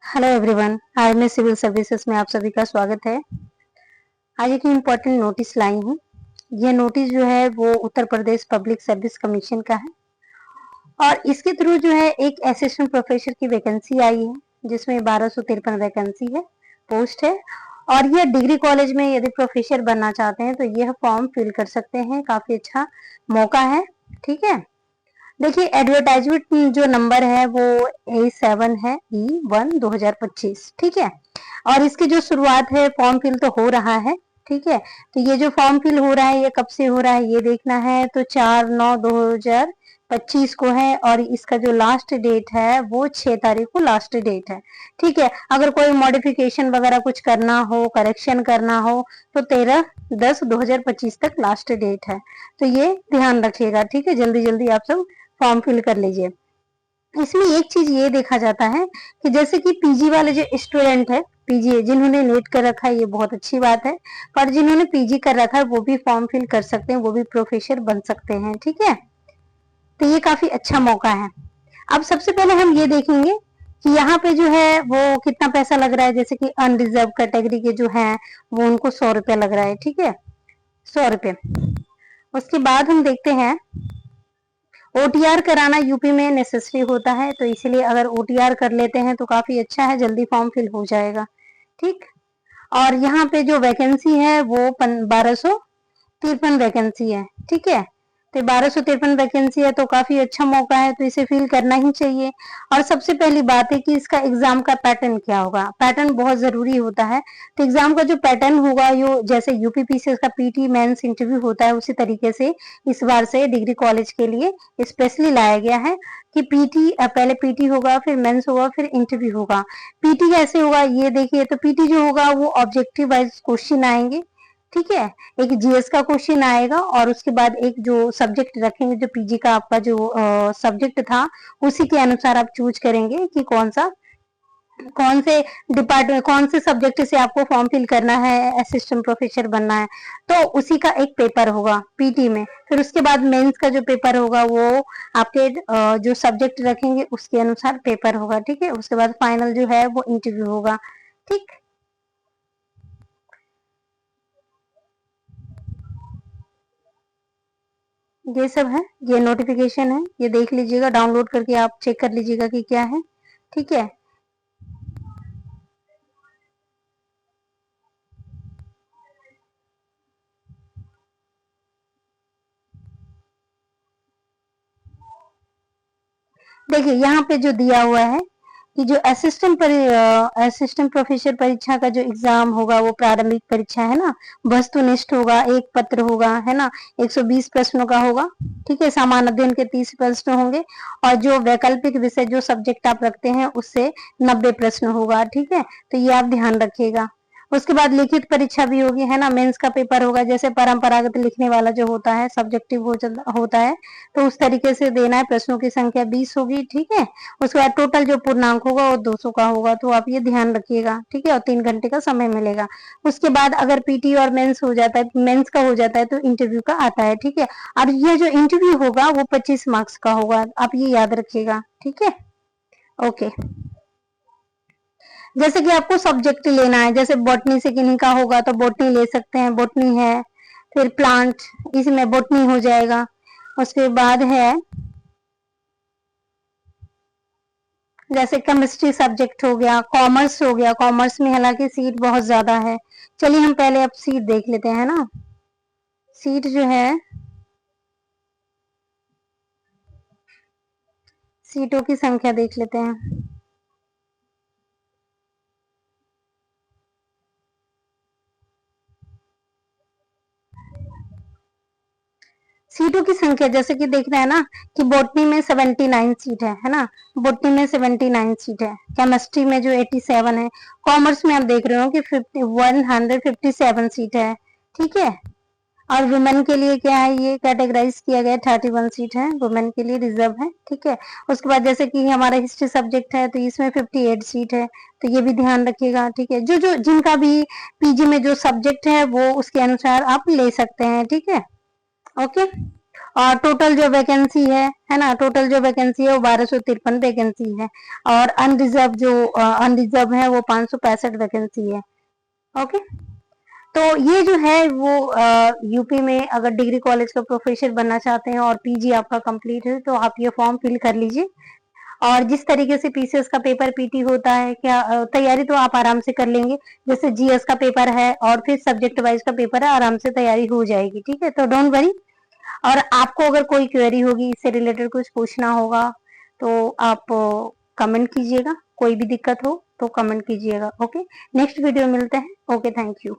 Hello everyone, आज मैं civil services में आप सभी का स्वागत है। आज एक इम्पोर्टेंट नोटिस लाई हूँ। यह नोटिस जो है वो Uttar Pradesh public service commission का है और इसके थ्रू जो है एक असिस्टेंट प्रोफेसर की वैकेंसी आई है जिसमें 1253 वैकेंसी है, पोस्ट है। और यह डिग्री कॉलेज में यदि प्रोफेसर बनना चाहते हैं तो यह फॉर्म फिल कर सकते हैं। काफी अच्छा मौका है, ठीक है। देखिए, एडवर्टाइजमेंट जो नंबर है वो A7 है, E1/2025, ठीक है। और इसकी जो शुरुआत है, फॉर्म फिल तो हो रहा है, ठीक है। तो ये जो फॉर्म फिल हो रहा है ये कब से हो रहा है ये देखना है, तो 4/9/2025 को है और इसका जो लास्ट डेट है वो 6 तारीख को लास्ट डेट है, ठीक है। अगर कोई मॉडिफिकेशन वगैरह कुछ करना हो, करेक्शन करना हो तो 13/10/2025 तक लास्ट डेट है। तो ये ध्यान रखिएगा, ठीक है। जल्दी जल्दी आप सब फॉर्म फिल कर लीजिए। इसमें एक चीज ये देखा जाता है कि जैसे कि पीजी वाले जो स्टूडेंट है, पीजी जिन्होंने नेट कर रखा है ये बहुत अच्छी बात है, पर जिन्होंने पीजी कर रखा है वो भी फॉर्म फिल कर सकते हैं, वो भी प्रोफेसर बन सकते हैं, ठीक है। तो ये काफी अच्छा मौका है। अब सबसे पहले हम ये देखेंगे कि यहाँ पे जो है वो कितना पैसा लग रहा है। जैसे कि अनरिजर्व कैटेगरी के जो है वो उनको 100 रुपया लग रहा है, ठीक है, 100 रुपये। उसके बाद हम देखते हैं ओटीआर कराना यूपी में नेसेसरी होता है, तो इसलिए अगर ओटीआर कर लेते हैं तो काफी अच्छा है, जल्दी फॉर्म फिल हो जाएगा, ठीक। और यहाँ पे जो वैकेंसी है वो 1253 वैकेंसी है, ठीक है। तो 1253 वैकेंसी है तो काफी अच्छा मौका है, तो इसे फिल करना ही चाहिए। और सबसे पहली बात है कि इसका एग्जाम का पैटर्न क्या होगा। पैटर्न बहुत जरूरी होता है। तो एग्जाम का जो पैटर्न होगा यो जैसे यूपीपीसीएस का पीटी मेंस इंटरव्यू होता है उसी तरीके से इस बार से डिग्री कॉलेज के लिए स्पेशली लाया गया है कि पीटी पहले पीटी होगा, फिर मेंस होगा, फिर इंटरव्यू होगा। पीटी कैसे होगा ये देखिए, तो पीटी जो होगा वो ऑब्जेक्टिव वाइज क्वेश्चन आएंगे, ठीक है। एक जीएस का क्वेश्चन आएगा और उसके बाद एक जो सब्जेक्ट रखेंगे, जो पीजी का आपका जो सब्जेक्ट था उसी के अनुसार आप चूज करेंगे कि कौन से डिपार्टमेंट, कौन से सब्जेक्ट से आपको फॉर्म फिल करना है, असिस्टेंट प्रोफेसर बनना है, तो उसी का एक पेपर होगा पीटी में। फिर उसके बाद मेंस का जो पेपर होगा वो आपके जो सब्जेक्ट रखेंगे उसके अनुसार पेपर होगा, ठीक है। उसके बाद फाइनल जो है वो इंटरव्यू होगा, ठीक। ये सब है, ये नोटिफिकेशन है, ये देख लीजिएगा, डाउनलोड करके आप चेक कर लीजिएगा कि क्या है, ठीक है। देखिए यहाँ पे जो दिया हुआ है कि जो असिस्टेंट प्रोफेसर परीक्षा का जो एग्जाम होगा वो प्रारंभिक परीक्षा है ना, वस्तुनिष्ठ होगा, एक पत्र होगा, है ना, 120 प्रश्नों का होगा, ठीक है। सामान्य अध्ययन के 30 प्रश्न होंगे और जो वैकल्पिक विषय जो सब्जेक्ट आप रखते हैं उससे 90 प्रश्न होगा, ठीक है। तो ये आप ध्यान रखिएगा। उसके बाद लिखित परीक्षा भी होगी, है ना, मेंस का पेपर होगा। जैसे परंपरागत लिखने वाला जो होता है सब्जेक्टिव होता है तो उस तरीके से देना है। प्रश्नों की संख्या 20 होगी, ठीक है। उसके बाद टोटल जो पूर्णांक होगा वो 200 का होगा, तो आप ये ध्यान रखिएगा, ठीक है। और 3 घंटे का समय मिलेगा। उसके बाद अगर पीटी और मेंस हो जाता है, मेंस का हो जाता है तो इंटरव्यू का आता है, ठीक है। और ये जो इंटरव्यू होगा वो 25 मार्क्स का होगा, आप ये याद रखिएगा, ठीक है। ओके। जैसे कि आपको सब्जेक्ट लेना है, जैसे बॉटनी से किन्हीं का होगा तो बॉटनी ले सकते हैं, बॉटनी है। फिर प्लांट, इसमें बॉटनी हो जाएगा। उसके बाद है जैसे केमिस्ट्री सब्जेक्ट हो गया, कॉमर्स हो गया। कॉमर्स में हालांकि सीट बहुत ज्यादा है। चलिए हम पहले अब सीट देख लेते हैं ना। सीट जो है, सीटों की संख्या देख लेते हैं। सीटों की संख्या जैसे कि देख रहे हैं ना कि बॉटनी में 79 सीट है ना, बॉटनी में 79 सीट है। केमिस्ट्री में जो 87 है। कॉमर्स में आप देख रहे हो कि 157 सीट है, ठीक है। और वुमेन के लिए क्या है, ये कैटेगराइज किया गया, 31 सीट है वुमेन के लिए, रिजर्व है, ठीक है। उसके बाद जैसे कि हमारा हिस्ट्री सब्जेक्ट है तो इसमें 58 सीट है, तो ये भी ध्यान रखिएगा, ठीक है। जो जो जिनका भी पीजी में जो सब्जेक्ट है वो उसके अनुसार आप ले सकते हैं, ठीक है। ओके। और टोटल जो वैकेंसी है ना, टोटल जो वैकेंसी है वो 1253 वैकेंसी है। और अनरिजर्व है वो 565 वैकेंसी है। ओके, तो ये जो है वो यूपी में अगर डिग्री कॉलेज का प्रोफेसर बनना चाहते हैं और पीजी आपका कंप्लीट है तो आप ये फॉर्म फिल कर लीजिए। और जिस तरीके से पीसीएस का पेपर पीटी होता है, क्या तैयारी तो आप आराम से कर लेंगे। जैसे जीएस का पेपर है और फिर सब्जेक्ट वाइज का पेपर है, आराम से तैयारी हो जाएगी। ठीक है, तो डोंट वरी। और आपको अगर कोई क्वेरी होगी, इससे रिलेटेड कुछ पूछना होगा, तो आप कमेंट कीजिएगा। कोई भी दिक्कत हो तो कमेंट कीजिएगा। ओके, नेक्स्ट वीडियो मिलते हैं। Okay, thank you.